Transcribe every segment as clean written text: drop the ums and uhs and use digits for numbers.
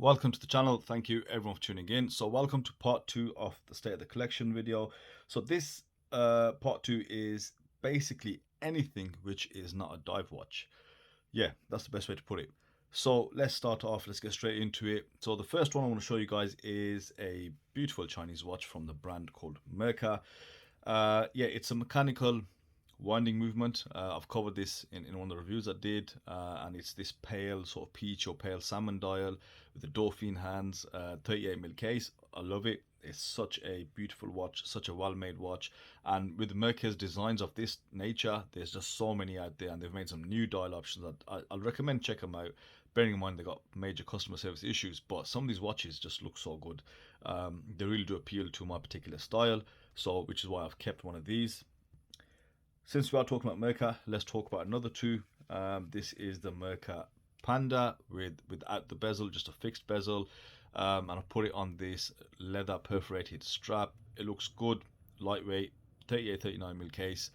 Welcome to the channel. Thank you everyone for tuning in. So welcome to part 2 of the state of the collection video. So this part 2 is basically anything which is not a dive watch. Yeah, that's the best way to put it. So let's start off, let's get straight into it. So the first one I want to show you guys is a beautiful Chinese watch from the brand called Mera. Yeah, it's a mechanical winding movement. I've covered this in one of the reviews I did, and it's this pale sort of peach or pale salmon dial with the dolphin hands, 38mm case. I love it. It's such a beautiful watch, such a well-made watch, and with Merca's designs of this nature, there's just so many out there, and they've made some new dial options that I'll recommend check them out. Bearing in mind they got major customer service issues, but some of these watches just look so good. They really do appeal to my particular style, so which is why I've kept one of these. Since we are talking about Mera, let's talk about another two. This is the Mera Panda without the bezel, just a fixed bezel, and I've put it on this leather perforated strap. It looks good, lightweight, 38-39mm case,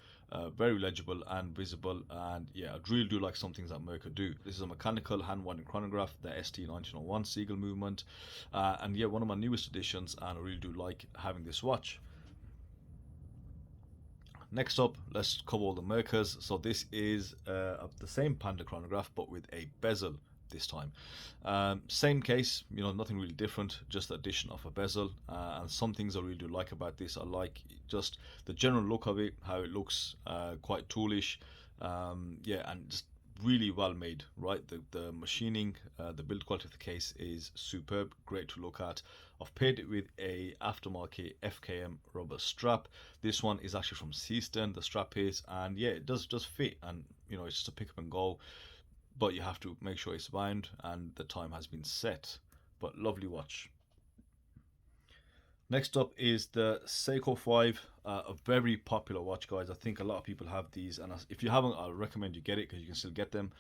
very legible and visible, and yeah, I really do like some things that Mera do. This is a mechanical hand winding chronograph, the ST1901 Seagull movement, and yeah, one of my newest additions, and I really do like having this watch. Next up, let's cover all the Meras. So this is the same Panda chronograph, but with a bezel this time. Same case, you know, nothing really different, just the addition of a bezel. And some things I really do like about this. I like just the general look of it, how it looks quite toolish. Yeah, and just really well made, right? The machining, the build quality of the case is superb, great to look at. I've paired it with a aftermarket FKM rubber strap. This one is actually from Seaston, the strap is, and yeah, it does fit, and you know, it's just a pick up and go, but you have to make sure it's bound and the time has been set. But lovely watch. Next up is the Seiko 5, a very popular watch, guys. I think a lot of people have these, and if you haven't, I recommend you get it because you can still get them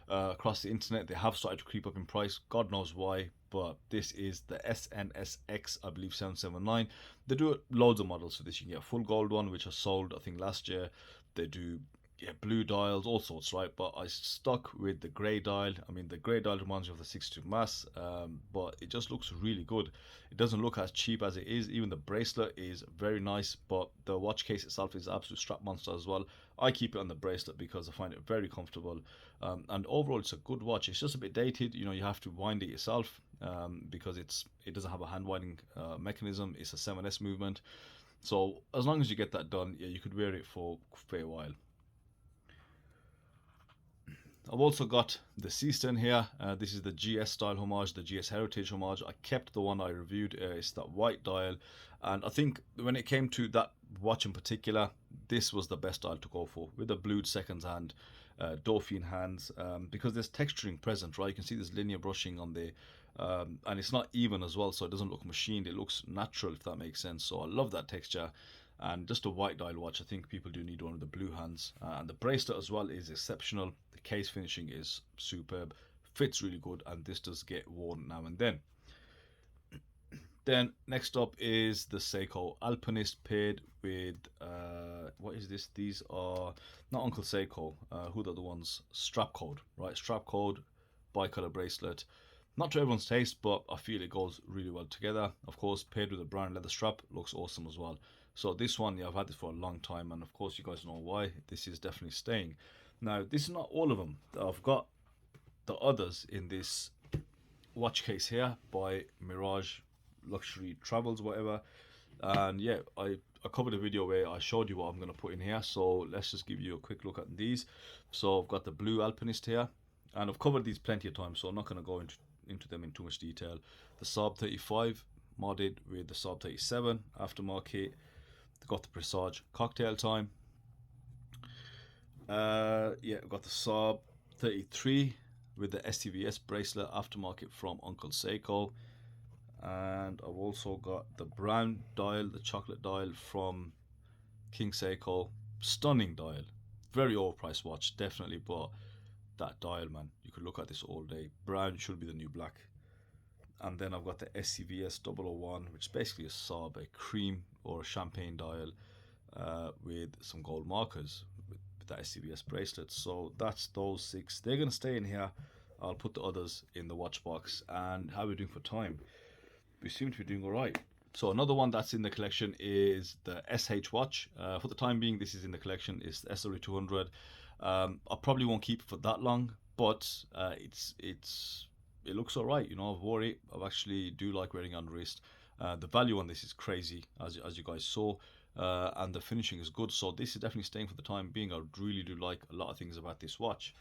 across the internet. They have started to creep up in price, God knows why, but this is the SNSX, I believe 779. They do loads of models for this. You can get a full gold one, which I sold, I think, last year. They do, yeah, blue dials, all sorts, right? But I stuck with the grey dial. I mean, the grey dial reminds me of the 62 Mass, but it just looks really good. It doesn't look as cheap as it is. Even the bracelet is very nice, but the watch case itself is an absolute strap monster as well. I keep it on the bracelet because I find it very comfortable, and overall it's a good watch. It's just a bit dated, you know, you have to wind it yourself, because it doesn't have a hand winding mechanism. It's a 7S movement, so as long as you get that done, yeah, you could wear it for a fair while. I've also got the Seaston here. This is the GS style homage, the GS heritage homage. I kept the one I reviewed. It's that white dial, and I think when it came to that watch in particular, this was the best dial to go for, with the blued seconds hand, dolphin hands, because there's texturing present, right? You can see this linear brushing on the, and it's not even as well, so it doesn't look machined. It looks natural, if that makes sense. So I love that texture. And just a white dial watch, I think people do need one with the blue hands. And the bracelet as well is exceptional. The case finishing is superb, fits really good, and this does get worn now and then. Then next up is the Seiko Alpinist paired with what is this? These are not Uncle Seiko. Who are the other ones? Strap Code, right? Strap Code, bicolor bracelet. Not to everyone's taste, but I feel it goes really well together. Of course, paired with a brown leather strap, looks awesome as well. So this one, yeah, I've had this for a long time, and of course you guys know why. This is definitely staying. Now, this is not all of them. I've got the others in this watch case here by Mirage Luxury Travels, whatever. And yeah, I covered a video where I showed you what I'm going to put in here. So let's just give you a quick look at these. So I've got the blue Alpinist here, and I've covered these plenty of times, so I'm not going to go into them in too much detail. The Saab 35 modded with the Saab 37 aftermarket. Got the Presage Cocktail Time. Yeah, I've got the Saab 33 with the STVS bracelet aftermarket from Uncle Seiko. And I've also got the brown dial, the chocolate dial from King Seiko. Stunning dial. Very overpriced watch, definitely, but that dial, man, you could look at this all day. Brown should be the new black. And then I've got the SCVS 001, which is basically a Saab, a cream or a champagne dial, with some gold markers with that SCVS bracelet. So that's those 6. They're going to stay in here. I'll put the others in the watch box. And how are we doing for time? We seem to be doing all right. So another one that's in the collection is the SH watch. For the time being, this is in the collection. Is the SW 200. I probably won't keep it for that long, but it looks all right. You know, I've wore it. I actually do like wearing it on the wrist. The value on this is crazy, as you guys saw, and the finishing is good. So this is definitely staying for the time being. I really do like a lot of things about this watch.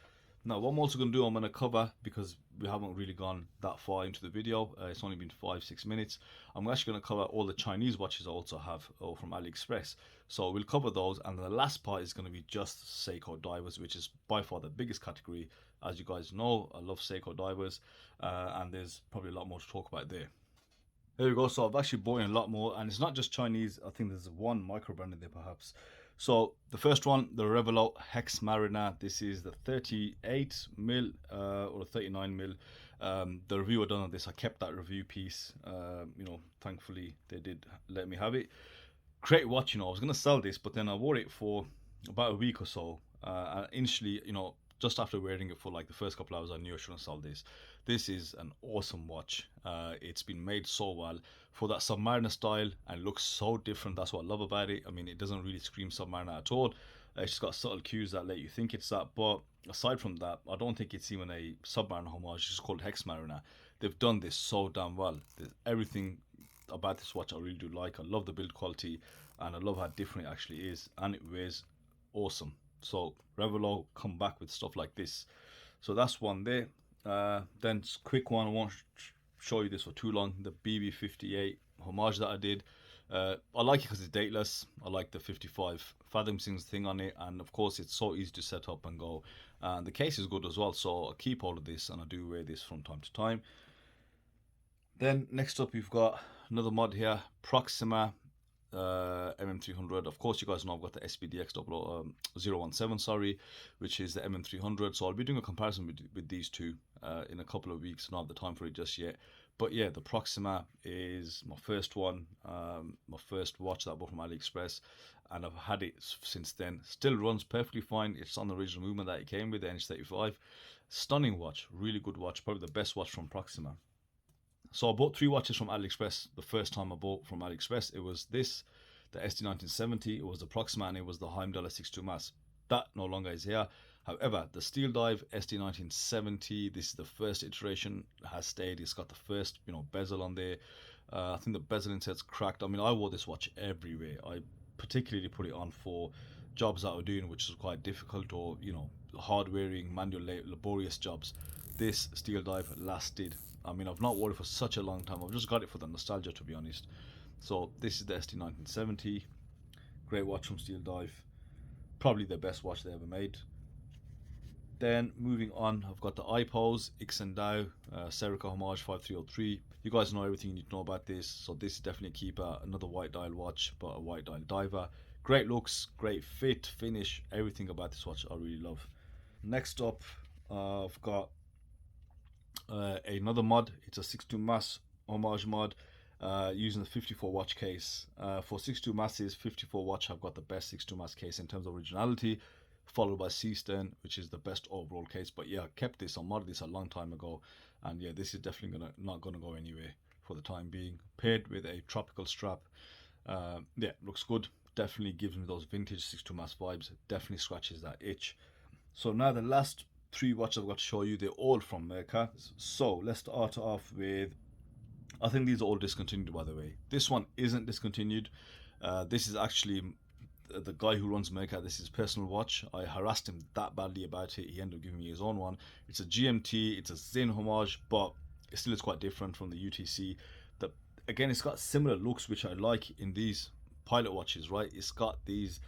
Now, what I'm also going to do, I'm going to cover, because we haven't really gone that far into the video, it's only been 5-6 minutes. I'm actually going to cover all the Chinese watches I also have from AliExpress. So we'll cover those, and the last part is going to be just Seiko divers, which is by far the biggest category. As you guys know, I love Seiko divers, and there's probably a lot more to talk about there. There we go. So I've actually bought in a lot more, and it's not just Chinese. I think there's one micro brand in there perhaps. So the first one, the Revelo Hex Mariner. This is the 38 mil or 39 mil. The review I done on this, I kept that review piece. You know, thankfully they did let me have it. Great watch. You know, I was gonna sell this, but then I wore it for about a week or so. And initially, you know, just after wearing it for like the first couple hours, I knew I shouldn't sell this. This is an awesome watch. It's been made so well for that Submariner style, and looks so different. That's what I love about it. I mean, it doesn't really scream Submariner at all. It's just got subtle cues that let you think it's that. But aside from that, I don't think it's even a Submariner homage. It's just called Hex Mariner. They've done this so damn well. There's everything about this watch I really do like. I love the build quality, and I love how different it actually is, and it wears awesome. So Revelo come back with stuff like this. So that's one there. Then quick one, I won't show you this for too long. The BB58 homage that I did. I like it because it's dateless. I like the 55 fathoms thing on it, and of course it's so easy to set up and go. And the case is good as well, so I keep all of this, and I do wear this from time to time. Then next up, we've got another mod here, Proxima MM300. Of course, you guys know I've got the SPDX 017, sorry, which is the MM300. So I'll be doing a comparison with these two in a couple of weeks. Not have the time for it just yet. But yeah, the Proxima is my first one, my first watch that I bought from AliExpress, and I've had it since then. Still runs perfectly fine. It's on the original movement that it came with, the NH35. Stunning watch, really good watch, probably the best watch from Proxima. So I bought 3 watches from AliExpress. The first time I bought from AliExpress, it was this, the SD1970, it was the Proxima, and it was the Heimdall 62 Mass. That no longer is here. However, the Steel Dive SD1970, this is the first iteration, has stayed. It's got the first, you know, bezel on there. I think the bezel inset's cracked. I mean, I wore this watch everywhere. I particularly put it on for jobs that I was doing, which was quite difficult, or, you know, hard wearing, manual, laborious jobs. This Steel Dive lasted. I mean, I've not worn it for such a long time. I've just got it for the nostalgia, to be honest. So this is the SD1970. Great watch from Steel Dive. Probably the best watch they ever made. Then moving on, I've got the iPose Ixendao Serica Homage 5303. You guys know everything you need to know about this. So this is definitely a keeper. Another white dial watch, but a white dial diver. Great looks, great fit, finish. Everything about this watch I really love. Next up, I've got another mod. It's a 62 mass homage mod, using the 54 watch case. For 62 masses, 54 watch, I've got the best 62 mass case in terms of originality, followed by C-Stern, which is the best overall case. But yeah, I kept this, I modded this a long time ago, and yeah, this is definitely not gonna go anywhere for the time being. Paired with a tropical strap, yeah, looks good. Definitely gives me those vintage 62 mass vibes. Definitely scratches that itch. So now the last 3 watches I've got to show you, they're all from Mecca. So let's start off with, I think these are all discontinued, by the way. This one isn't discontinued. This is actually the guy who runs Mecca. This is his personal watch. I harassed him that badly about it. He ended up giving me his own one. It's a GMT, it's a Zin homage, but it still is quite different from the UTC. Again, it's got similar looks, which I like in these pilot watches, right? It's got these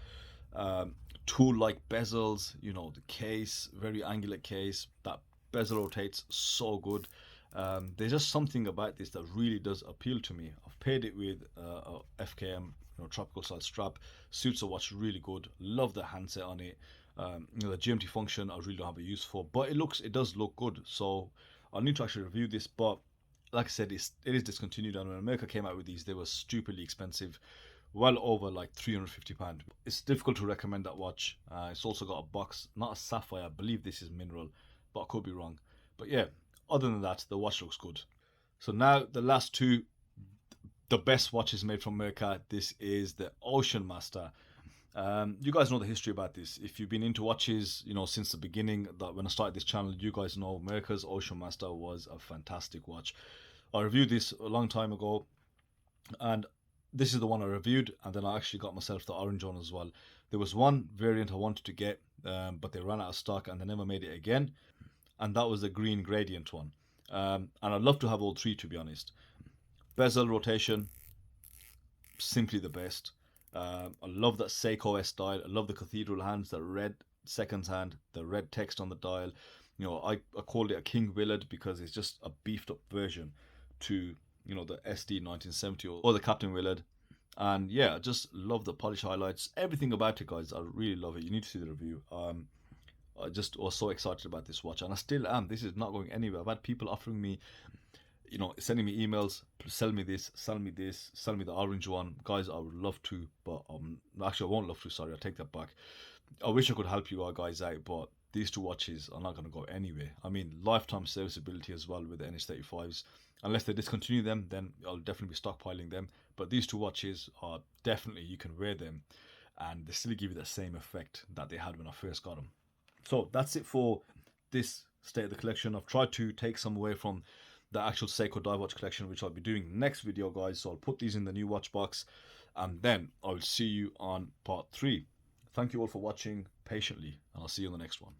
tool-like bezels, you know, the case, very angular case. That bezel rotates so good. There's just something about this that really does appeal to me. I've paired it with a FKM, you know, tropical style strap. Suits the watch really good. Love the handset on it. You know, the GMT function I really don't have a use for, but it does look good. So I need to actually review this, but like I said, it is discontinued, and when America came out with these, they were stupidly expensive, well over like £350. It's difficult to recommend that watch. It's also got a box, not a sapphire, I believe this is mineral, but I could be wrong. But yeah, other than that, the watch looks good. So now the last two, the best watches made from Mera. This is the Ocean Master. You guys know the history about this. If you've been into watches, you know, since the beginning, that when I started this channel, you guys know Mera's Ocean Master was a fantastic watch. I reviewed this a long time ago, and this is the one I reviewed, and then I actually got myself the orange one as well. There was one variant I wanted to get, but they ran out of stock and they never made it again, and that was the green gradient one. And I'd love to have all three, to be honest. Bezel rotation, simply the best. I love that Seiko S dial. I love the cathedral hands, the red seconds hand, the red text on the dial. You know, I called it a King Willard because it's just a beefed up version to, you know, the SD 1970 or the Captain Willard. And yeah, I just love the polish highlights, everything about it, guys. I really love it. You need to see the review. I just was so excited about this watch, and I still am. This is not going anywhere. I've had people offering me, you know, sending me emails, sell me this, sell me this, sell me the orange one. Guys, I would love to, but actually I won't love to, sorry, I take that back. I wish I could help you guys out, but these two watches are not going to go anywhere. I mean, lifetime serviceability as well with the NH35s. Unless they discontinue them, then I'll definitely be stockpiling them. But these two watches are definitely, you can wear them and they still give you the same effect that they had when I first got them. So that's it for this state of the collection. I've tried to take some away from the actual Seiko dive watch collection, which I'll be doing next video, guys. So I'll put these in the new watch box, and then I'll see you on part 3. Thank you all for watching patiently, and I'll see you in the next one.